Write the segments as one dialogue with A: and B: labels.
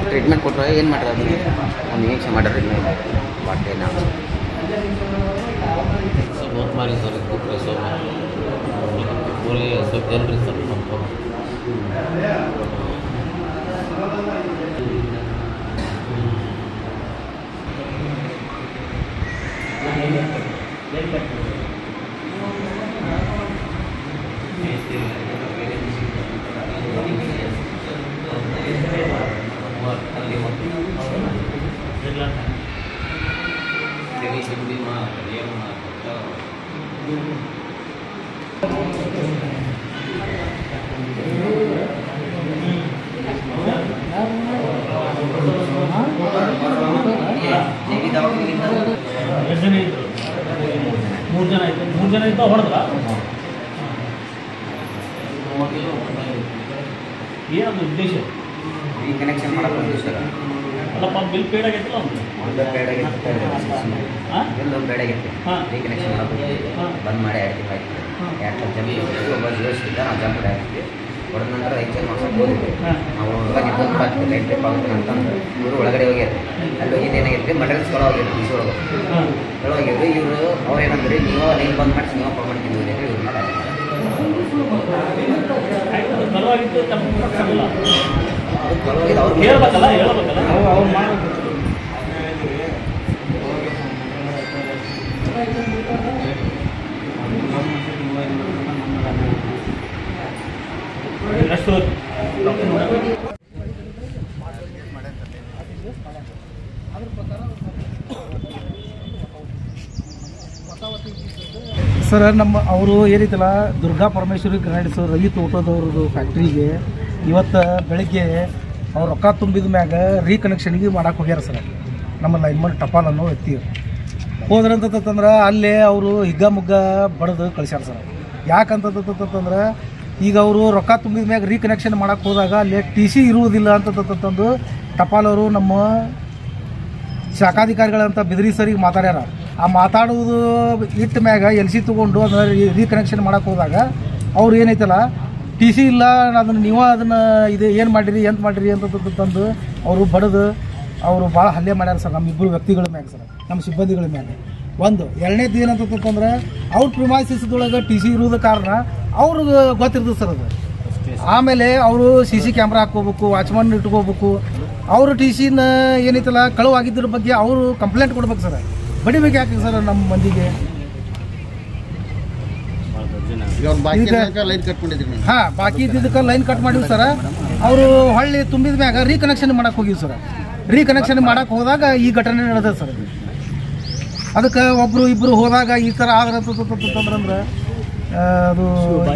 A: treatment ಕೊಟ್ಟರೆ ಏನು ಮಾಡ್ರಿ ಅದನ್ನ ಒಂದು ಇಂಜೆಕ್ಷನ್ ಮಾಡ್ರಿ ಹೊಟ್ಟೆ ನಾವು
B: बहुत मारी सर पैसों पूरे सब जल रही सर हमको
C: ಮೂರು ಜನ ಇದ್ದು ಹೊಡೆದ್ರ ಏನದು ಉದ್ದೇಶ
A: ಈ ಕನೆಕ್ಷನ್ ಮಾಡಕ್ಕೆ ಸರ್
C: ಅಲ್ಲಪ್ಪ ಬಿಲ್ ಪೇಡ್ ಆಗೈತಿಲ್ಲ
A: ಒಂದು ಪೇಡ್ ಆಗೈತೆ ಎಲ್ಲೊಂದು ಪೇಡ್ ಆಗೈತೆ ಈ ಕನೆಕ್ಷನ್ ಮಾಡಕ್ಕೆ ಬಂದ್ ಮಾಡಿ 2 ತಿಂಗಳು ಆಯ್ತು 2 ಜಂಪ್ ಒಬ್ಬ ಜೋಡಿಸಿದ್ದ ನಾವು ಜಂಪ್ ಆಗಿದ್ವಿ ಹೊಡೆದ ನಂತರ ಎಕ್ಸ್ಚೇಂಜ್ ಮಾಡ್ಸಕ್ಕೆ ಹೋಗಿದ್ವಿ ನಾವು ಒಳಗೆ ಬಂದು ಬರ್ತೀವಿ ಲೈನ್ ಟ್ರಿಪ್ ಆಗುತ್ತೆ ಅಂತಂದ್ರೆ ಇವರು ಒಳಗಡೆ ಹೋಗ್ಯಾರ ಅಲ್ಲಿ ಹೋಗಿದ್ದು ಏನಾಗೈತೆ ಮಟೀರಿಯಲ್ಸ್ ಒಳಗೋಗಿದ್ರು ಬಿಸಿ ಒಳಗೆ ಒಳಗೋಗಿದ್ರು ಇವರು ಅವ್ರು ಏನಂದ್ರೆ ನೀವು ಲೈನ್ ಬಂದ್ ಮಾಡಿಸಿ ನೀವು ಕಾಲ್ ಮಾಡ್ತಿದ್ವಿ ಅಂದರೆ ಇವ್ರ ಮೇಲೆ
C: ಬಲವಾಗಿದ್ದು ತಪ್ಪಿಲ್ಲ
A: ಅವ್ರು
C: ಹೇಳ್ಬೇಕಲ್ಲ ಅವ್ರು ಮಾಡಬೇಕು ಎಷ್ಟು
D: ಸರ್ ನಮ್ಮ ಅವರು ಏನೈತಲ್ಲ ದುರ್ಗಾ ಪರಮೇಶ್ವರಿ ಗ್ರಾಂಡ್ಸ್ ರವಿ ತೋಟದವ್ರದ್ದು ಫ್ಯಾಕ್ಟ್ರಿಗೆ ಇವತ್ತು ಬೆಳಗ್ಗೆ ಅವ್ರು ರೊಕ್ಕ ತುಂಬಿದ ಮ್ಯಾಗ ರೀಕನೆಕ್ಷನ್ಗೆ ಮಾಡಕ್ಕೆ ಹೋಗ್ಯಾರ ಸರ್ ನಮ್ಮ ಲೈನ್ಮನ್ ಟಪಾಲ್ ಅನ್ನೋ ವ್ಯಕ್ತಿ ಹೋದ್ರಂತಂದ್ರೆ ಅಲ್ಲೇ ಅವರು ಹಿಗ್ಗಮುಗ್ಗ ಬಡ್ದು ಕಳಿಸ್ಯಾರ ಸರ್ ಯಾಕಂತಂದ್ರೆ ಈಗ ಅವರು ರೊಕ್ಕ ತುಂಬಿದ ಮ್ಯಾಗ ರೀಕನೆಕ್ಷನ್ ಮಾಡಕ್ಕೆ ಹೋದಾಗ ಅಲ್ಲೇ TC ಇರುವುದಿಲ್ಲ ಅಂತಂದು ಟಪಾಲ್ ಅವರು ನಮ್ಮ ಶಾಖಾಧಿಕಾರಿಗಳಂತ ಬಿದ್ರಿ ಸರಿಗೆ ಮಾತಾಡ್ಯಾರ ಆ ಮಾತಾಡೋದು ಇಟ್ಟ ಮ್ಯಾಗ LC ತೊಗೊಂಡು ಅದನ್ನ ರೀಕನೆಕ್ಷನ್ ಮಾಡಕ್ಕೆ ಹೋದಾಗ ಅವ್ರು ಏನೈತಲ್ಲ TC ಇಲ್ಲ ಅದನ್ನು ನೀವು ಅದನ್ನು ಇದು ಏನು ಮಾಡಿರಿ ಎಂತ ಮಾಡಿರಿ ಅಂತಂದು ಅವರು ಬಡ್ದು ಅವರು ಭಾಳ ಹಲ್ಲೆ ಮಾಡ್ಯಾರ ಸರ್ ನಮ್ಮ ಇಬ್ಬರು ವ್ಯಕ್ತಿಗಳ ಮ್ಯಾಗ ಸರ್ ನಮ್ಮ ಸಿಬ್ಬಂದಿಗಳ ಮ್ಯಾಗ ಒಂದು ಎರಡನೇದು ಏನಂತಂದ್ರೆ ಔಟ್ ಪ್ರಿಮೈಸಿಸ್ದೊಳಗೆ TC ಇರೋದ ಕಾರಣ ಅವ್ರಿಗೆ ಗೊತ್ತಿರ್ತದೆ ಸರ್ ಅದು ಆಮೇಲೆ ಅವರು CC ಕ್ಯಾಮ್ರಾ ಹಾಕ್ಕೋಬೇಕು ವಾಚ್ಮನ್ ಇಟ್ಕೋಬೇಕು ಅವರು TCನ ಏನೈತಲ್ಲ ಕಳುವಾಗಿದ್ರ ಬಗ್ಗೆ ಅವರು ಕಂಪ್ಲೇಂಟ್ ಕೊಡ್ಬೇಕು ಸರ್ ಬಡಿಬೇಕು ಯಾಕೆ ಸರ್ ನಮ್ಮ ಮಂದಿಗೆ ಹಾಂ ಬಾಕಿ ಇದ್ದಿದ್ದಕ್ಕೆ ಲೈನ್ ಕಟ್ ಮಾಡಿವಿ ಸರ್ ಅವರು ಹೊಳ್ಳಿ ತುಂಬಿದ ಮ್ಯಾಗ ರೀಕನೆಕ್ಷನ್ ಮಾಡಕ್ಕೆ ಹೋಗಿವಿ ಸರ್ ರೀಕನೆಕ್ಷನ್ ಮಾಡಕ್ಕೆ ಹೋದಾಗ ಈ ಘಟನೆ ನಡೆದ ಸರ್ ಅದಕ್ಕೆ ಒಬ್ಬರು ಇಬ್ಬರು ಹೋದಾಗ ಈ ಥರ ಆದ್ರಂತಂದ್ರೆ ಅದು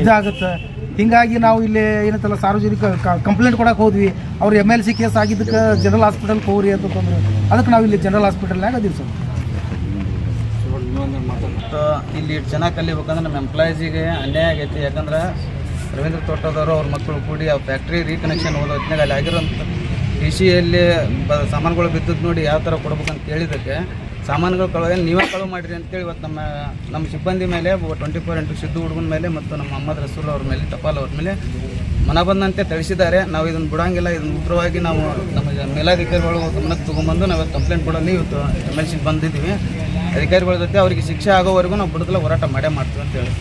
D: ಇದಾಗುತ್ತೆ ಹಿಂಗಾಗಿ ನಾವು ಇಲ್ಲಿ ಏನಂತಲ್ಲ ಸಾರ್ವಜನಿಕ ಕಂಪ್ಲೇಂಟ್ ಕೊಡಕ್ಕೆ ಹೋದ್ವಿ ಅವ್ರು MLC ಕೇಸ್ ಆಗಿದ್ದಕ್ಕೆ ಜನರಲ್ ಹಾಸ್ಪಿಟಲ್ಗೆ ಹೋಗ್ರಿ ಅಂತಂದ್ರೆ ಅದಕ್ಕೆ ನಾವು ಇಲ್ಲಿ ಜನರಲ್ ಹಾಸ್ಪಿಟಲ್ನಾಗ ಅದೀವಿ ಸರ್
E: ಇಲ್ಲಿ ಚೆನ್ನಾಗಿ ಕಲಿಬೇಕಂದ್ರೆ ನಮ್ಮ ಎಂಪ್ಲಾಯೀಸಿಗೆ ಅನ್ಯಾಯ ಆಗೈತಿ ಯಾಕಂದ್ರೆ ರವೀಂದ್ರ ತೋಟದವರು ಅವ್ರ ಮಕ್ಕಳು ಕೂಡಿ ಆ ಫ್ಯಾಕ್ಟ್ರಿ ರೀಕನೆಕ್ಷನ್ ಹೋದ ಹೊತ್ತಿನಾಗ ಅಲ್ಲಿ ಆಗಿರೋಂಥ TCಯಲ್ಲಿ ಸಾಮಾನುಗಳು ಬಿದ್ದದ್ದು ನೋಡಿ ಯಾವ ಥರ ಕೊಡ್ಬೇಕಂತ ಕೇಳಿದ್ದಕ್ಕೆ ಸಾಮಾನುಗಳು ಕಳುವ ನೀವೇ ಕಳುವು ಮಾಡಿರಿ ಅಂತೇಳಿ ಇವತ್ತು ನಮ್ಮ ಸಿಬ್ಬಂದಿ ಮೇಲೆ 24/7 ಸಿದ್ದು ಹುಡುಗನ ಮೇಲೆ ಮತ್ತು ನಮ್ಮ ಮೊಹಮ್ಮದ್ ರಸೂಲ್ ಅವ್ರ ಮೇಲೆ ಟಪಾಲ್ ಅವ್ರ ಮೇಲೆ ಮನ ಬಂದಂತೆ ತಿಳಿಸಿದ್ದಾರೆ ನಾವು ಇದನ್ನು ಬಿಡೋಂಗಿಲ್ಲ ಇದನ್ನು ಉಗ್ರವಾಗಿ ನಾವು ನಮ್ಮ ಮೇಲಾಧಿಕಾರಿಗಳು ಗಮನಕ್ಕೆ ತೊಗೊಂಬಂದು ನಾವು ಕಂಪ್ಲೇಂಟ್ ಕೊಡೋಲ್ಲಿ ಇವತ್ತು MLC ಬಂದಿದ್ದೀವಿ ಅಧಿಕಾರಿಗಳ ಜೊತೆ ಅವರಿಗೆ ಶಿಕ್ಷೆ ಆಗೋವರೆಗೂ ನಾವು ಬಿಡದಲ್ಲ ಹೋರಾಟ ಮಾಡೇ ಮಾಡ್ತೀವಿ ಅಂತೇಳಿ